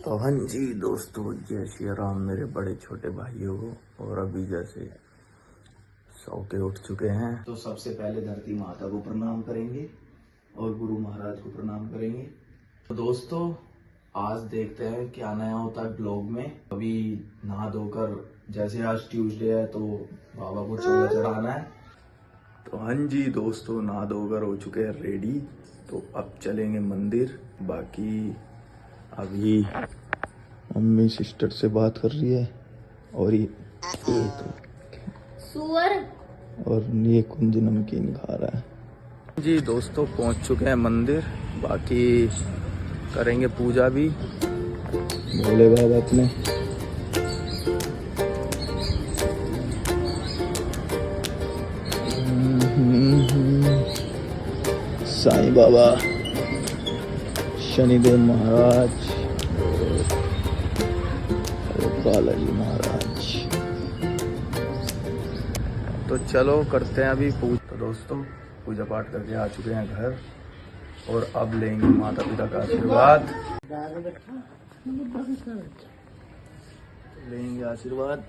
तो हाँ जी दोस्तों, जय श्री राम मेरे बड़े छोटे भाइयों को। और अभी जैसे सौ के उठ चुके हैं तो सबसे पहले धरती माता को प्रणाम करेंगे और गुरु महाराज को प्रणाम करेंगे। तो दोस्तों आज देखते हैं क्या नया होता है ब्लॉग में। अभी नहा धोकर, जैसे आज ट्यूसडे है तो बाबा को चौरा चढ़ाना है। तो हाँ जी दोस्तों, नहा धोकर हो चुके हैं रेडी। तो अब चलेंगे मंदिर। बाकी अभी मम्मी सिस्टर से बात कर रही है और ये तो सुअर और ये कुंज नमकीन खा रहा है। जी दोस्तों पहुंच चुके हैं मंदिर। बाकी करेंगे पूजा भी भोले बाबा अपने। साईं बाबा, शनिदेव महाराज और बालाजी महाराज। तो चलो करते हैं अभी पूजा। तो दोस्तों पूजा पाठ करके आ चुके हैं घर और अब लेंगे माता पिता का आशीर्वाद। लेंगे आशीर्वाद।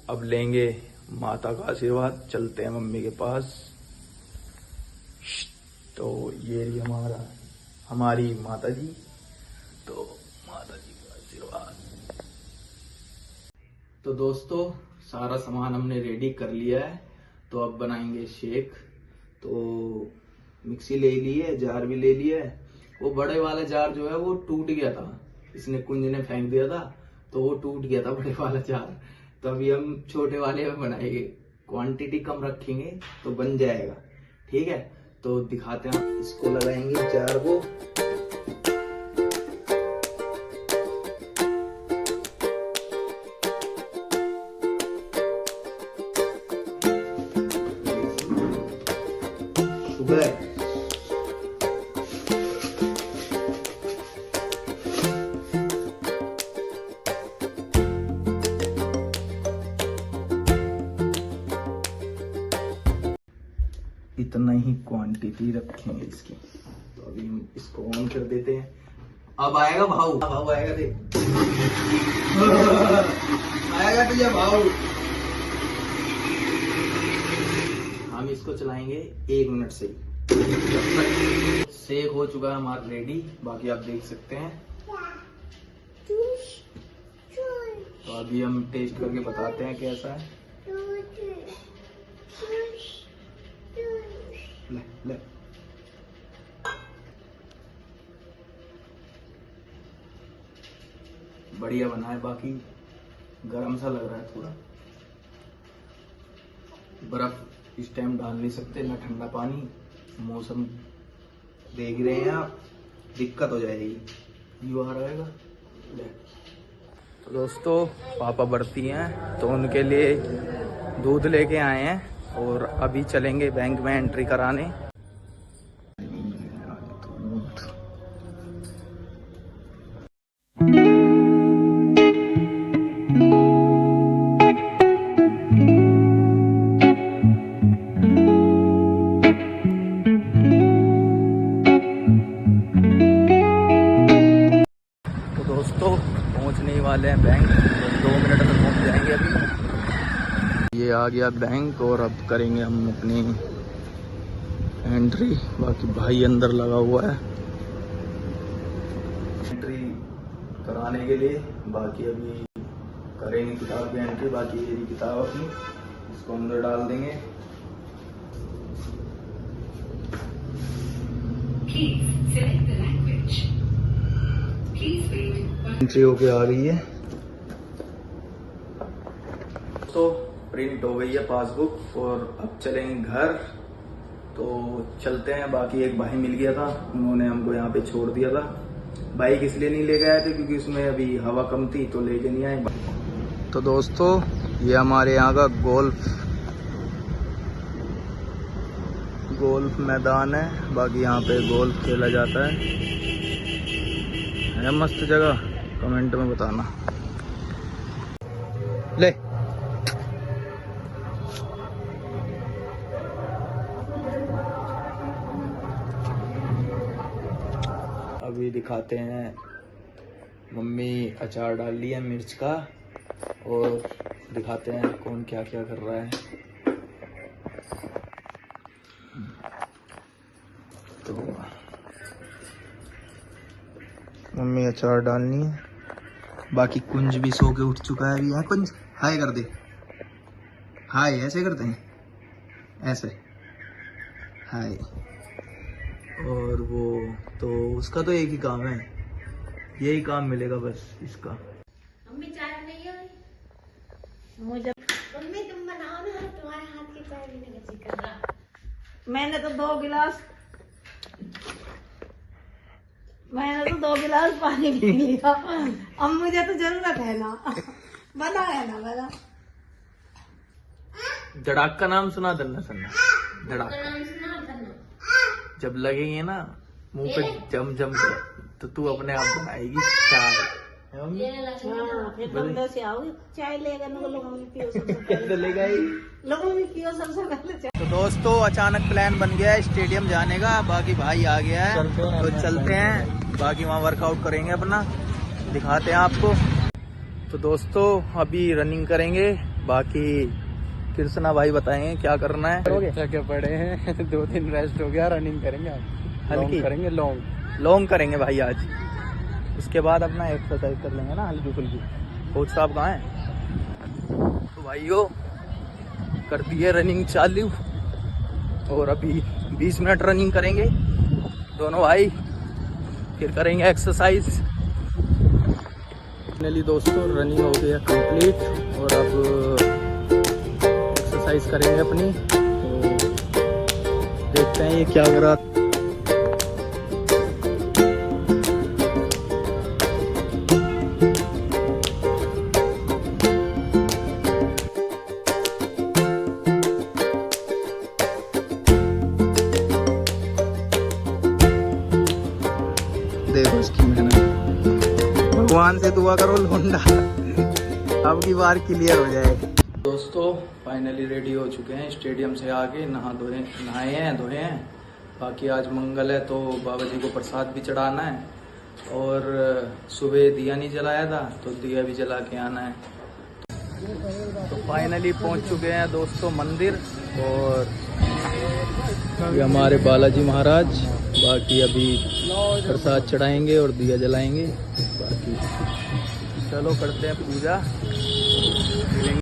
अब लेंगे माता का आशीर्वाद। चलते हैं मम्मी के पास। तो ये रही हमारी माता जी। तो माता जी का आशीर्वाद। तो दोस्तों सारा सामान हमने रेडी कर लिया है। तो अब बनाएंगे शेक। तो मिक्सी ले ली है, जार भी ले लिया है। वो बड़े वाला जार जो है वो टूट गया था, इसने कुंज ने फेंक दिया था तो वो टूट गया था बड़े वाला जार। तो अभी हम छोटे वाले में बनाएंगे। क्वांटिटी कम रखेंगे तो बन जाएगा, ठीक है। तो दिखाते हैं। इसको लगाएंगे जार को। शुगर, इतना ही क्वांटिटी रखेंगे इसकी। तो अभी हम इसको ऑन कर देते हैं। अब आएगा भाव, भाव आएगा। देख आएगा तुझे भाव। हम इसको चलाएंगे 1 मिनट से ही। सेक हो चुका है हमारा रेडी। बाकी आप देख सकते हैं। तो अभी हम टेस्ट करके बताते हैं कैसा है। ले ले। बढ़िया बना है। बाकी गरम सा लग रहा है थोड़ा। बर्फ इस टाइम डाल नहीं सकते, ना ठंडा पानी। मौसम देख रहे हैं आप, दिक्कत हो जाएगी। यू आ रहेगा। ले। तो दोस्तों पापा बढ़ती हैं तो उनके लिए दूध लेके आए हैं और अभी चलेंगे बैंक में एंट्री कराने। तो दोस्तों पहुंचने ही वाले हैं बैंक। तो 2 मिनट में पहुंच जाएंगे अभी। ये आ गया बैंक और अब करेंगे हम अपनी एंट्री। बाकी भाई अंदर लगा हुआ है एंट्री कराने के लिए। बाकी अभी करेंगे किताब की एंट्री। बाकी ये किताब अपनी, इसको अंदर डाल देंगे। एंट्री होके आ रही है। तो प्रिंट हो गई है पासबुक और अब चलेंगे घर। तो चलते हैं। बाकी एक भाई मिल गया था, उन्होंने हमको यहाँ पे छोड़ दिया था। बाइक इसलिए नहीं लेके आए थे क्योंकि उसमें अभी हवा कम थी तो लेके नहीं आए। तो दोस्तों ये हमारे यहाँ का गोल्फ मैदान है। बाकी यहाँ पे गोल्फ खेला जाता है मस्त जगह। कमेंट में बताना। ले दिखाते हैं। मम्मी अचार डाल ली है मिर्च का, और दिखाते हैं कौन क्या क्या कर रहा है। तो मम्मी अचार डालनी है, बाकी कुंज भी सो के उठ चुका है अभी। है कुंज, हाय कर दे, हाय ऐसे करते हैं, ऐसे हाय। और वो तो उसका तो एक ही काम है, यही काम मिलेगा बस इसका। मम्मी चाय नहीं है मुझे। मम्मी तुम बनाओ ना, तुम्हारे हाथ की चाय भी नहीं अच्छी कर रहा। मैंने तो 2 गिलास पानी पी लिया। अब मुझे तो जरूरत है ना, बना है ना बना। धड़ाक का नाम सुना दन्ना सन्ना, धड़ाक जब लगेंगे ना मुंह पे जम जम के, तो तू अपने आप बनाएगी चाय। फिर आओगे चाय लेगा, लोगों में पियो सबसे पहले चाय। तो दोस्तों अचानक प्लान बन गया है स्टेडियम जाने का, बाकी भाई आ गया है तो चलते हैं, बाकी वहाँ वर्कआउट करेंगे अपना, दिखाते हैं आपको। तो दोस्तों अभी रनिंग करेंगे, बाकी कृष्णा भाई बताएंगे क्या करना है। क्या पड़े हैं 2 दिन रेस्ट हो गया, रनिंग करेंगे आज, हल्की करेंगे, लॉन्ग करेंगे भाई आज। उसके बाद अपना एक्सरसाइज कर लेंगे ना हल्की फुल्की। कोच साहब कहाँ हैं? तो भाइयों कर दिए रनिंग चालू, और अभी 20 मिनट रनिंग करेंगे दोनों भाई, फिर करेंगे एक्सरसाइज। फाइनली दोस्तों रनिंग हो गया कंप्लीट, और अब एक्सरसाइज करेंगे अपनी। तो देखते हैं ये क्या कर रहा। देखो इसकी मेहनत, भगवान से दुआ करो लोंडा अब की बार क्लियर हो जाए। दोस्तों फाइनली रेडी हो चुके हैं, स्टेडियम से आके नहाए हैं धोए हैं। बाकी आज मंगल है तो बाबा जी को प्रसाद भी चढ़ाना है, और सुबह दिया नहीं जलाया था तो दिया भी जला के आना है। तो फाइनली पहुंच चुके हैं दोस्तों मंदिर, और ये हमारे बालाजी महाराज। बाकी अभी प्रसाद चढ़ाएंगे और दिया जलाएंगे। बाकी चलो करते हैं पूजा।